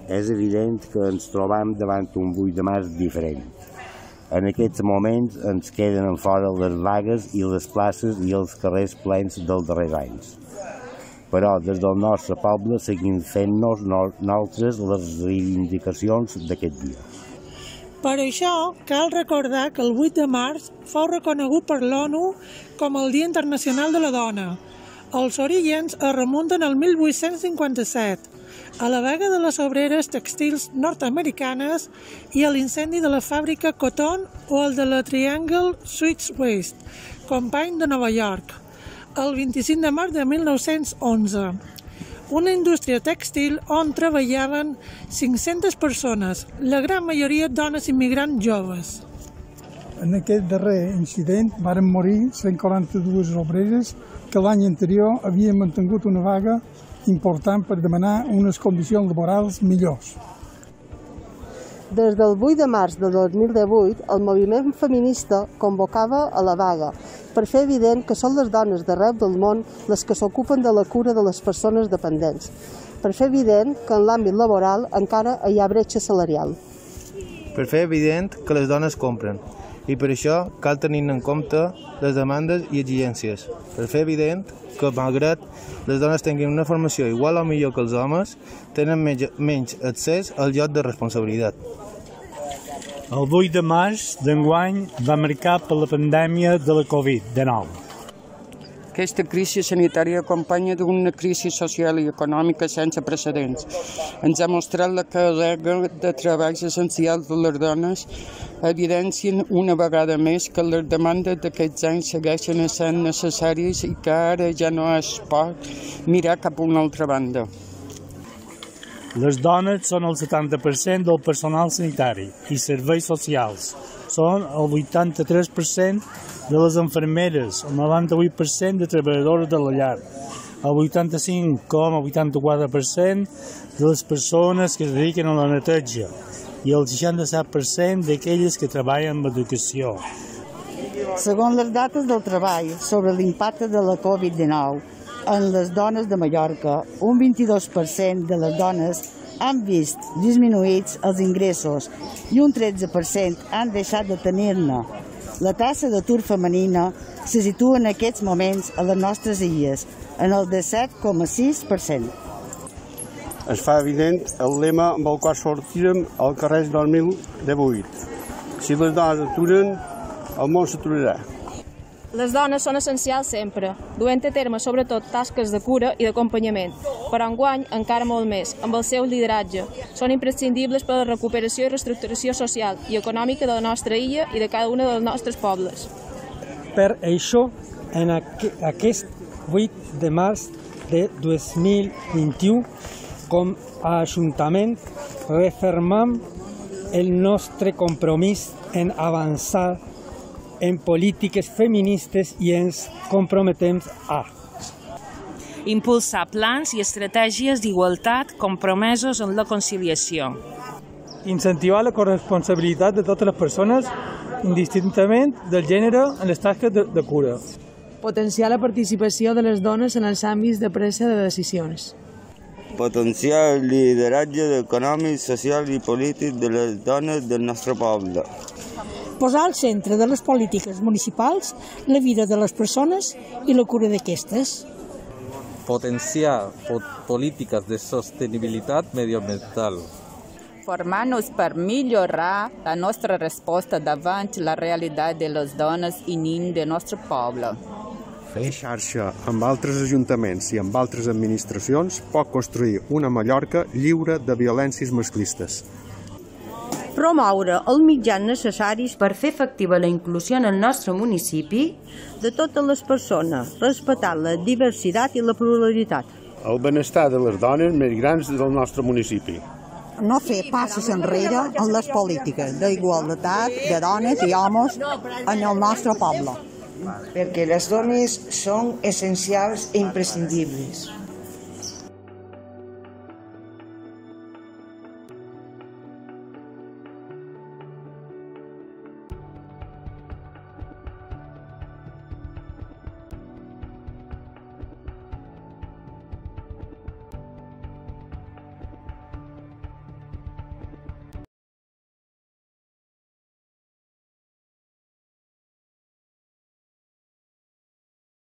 És evident que ens trobam davant un 8 de març diferent. En aquests moments ens queden en fora les vagues i les places i els carrers plens dels darrers anys. Però des del nostre poble seguim fent-nos nosaltres les reivindicacions d'aquest dia. Per això cal recordar que el 8 de març fou reconegut per l'ONU com el Dia Internacional de la Dona. Els orígens es remunten al 1857, a la vaga de les obreres textils nord-americanes i a l'incendi de la fàbrica Cotton o el de la Triangle Shirtwaist Company de Nova York, el 25 de març de 1911. Una indústria tèxtil on treballaven 500 persones, la gran majoria dones immigrants joves. En aquest darrer incident varen morir 142 obreres que l'any anterior havien mantingut una vaga important per demanar unes condicions laborals millors. Des del 8 de març de 2018, el moviment feminista convocava a la vaga per fer evident que són les dones d'arreu del món les que s'ocupen de la cura de les persones dependents, per fer evident que en l'àmbit laboral encara hi ha bretxa salarial. Per fer evident que les dones compren, i per això cal tenir en compte les demandes i exigències, per fer evident que, malgrat les dones tinguin una formació igual o millor que els homes, tenen menys accés al lloc de responsabilitat. El 8 de març d'enguany va marcar per la pandèmia de la Covid-19. Aquesta crisi sanitària acompanya d'una crisi social i econòmica sense precedents. Ens ha mostrat la càrrega de treballs essencials de les dones, evidencien una vegada més que les demandes d'aquests anys segueixen sent necessàries i que ara ja no es pot mirar cap a una altra banda. Les dones són el 70% del personal sanitari i serveis socials. Són el 83% de les infermeres, el 98% de treballadores de la llar, el 85,84% de les persones que es dediquen a la neteja i el 67% d'aquelles que treballen en l'educació. Segons les dates del treball sobre l'impacte de la Covid-19 en les dones de Mallorca, un 22% de les dones han vist disminuïts els ingressos i un 13% han deixat de tenir-ne. La taxa d'atur femenina se situa en aquests moments a les nostres illes, en el 17,6%. Es fa evident el lema amb el qual sortirem al carrer 2018. Si les dones aturen, el món s'aturarà. Les dones són essencials sempre, duent a terme sobretot tasques de cura i d'acompanyament, però enguany encara molt més, amb el seu lideratge. Són imprescindibles per a la recuperació i reestructuració social i econòmica de la nostra illa i de cada un dels nostres pobles. Per això, en aquest 8 de març de 2021, com a Ajuntament, refermam el nostre compromís en avançar en polítiques feministes i ens comprometem a impulsar plans i estratègies d'igualtat compromesos en la conciliació. Incentivar la corresponsabilitat de totes les persones, indistintament del gènere, en les tasques de cura. Potenciar la participació de les dones en els àmbits de presa de decisions. Potenciar el lideratge econòmic, social i polític de les dones del nostre poble. Posar al centre de les polítiques municipals la vida de les persones i la cura d'aquestes. Potenciar polítiques de sostenibilitat mediambiental. Formar-nos per millorar la nostra resposta davant la realitat de les dones i nens del nostre poble. Fer xarxa amb altres ajuntaments i amb altres administracions pot construir una Mallorca lliure de violències masclistes. Promoure els mitjans necessaris per fer efectiva la inclusió en el nostre municipi de totes les persones, respectant la diversitat i la pluralitat. El benestar de les dones més grans del nostre municipi. No fer passes enrere en les polítiques d'igualtat de dones i homes en el nostre poble. Perquè les dones són essencials i imprescindibles.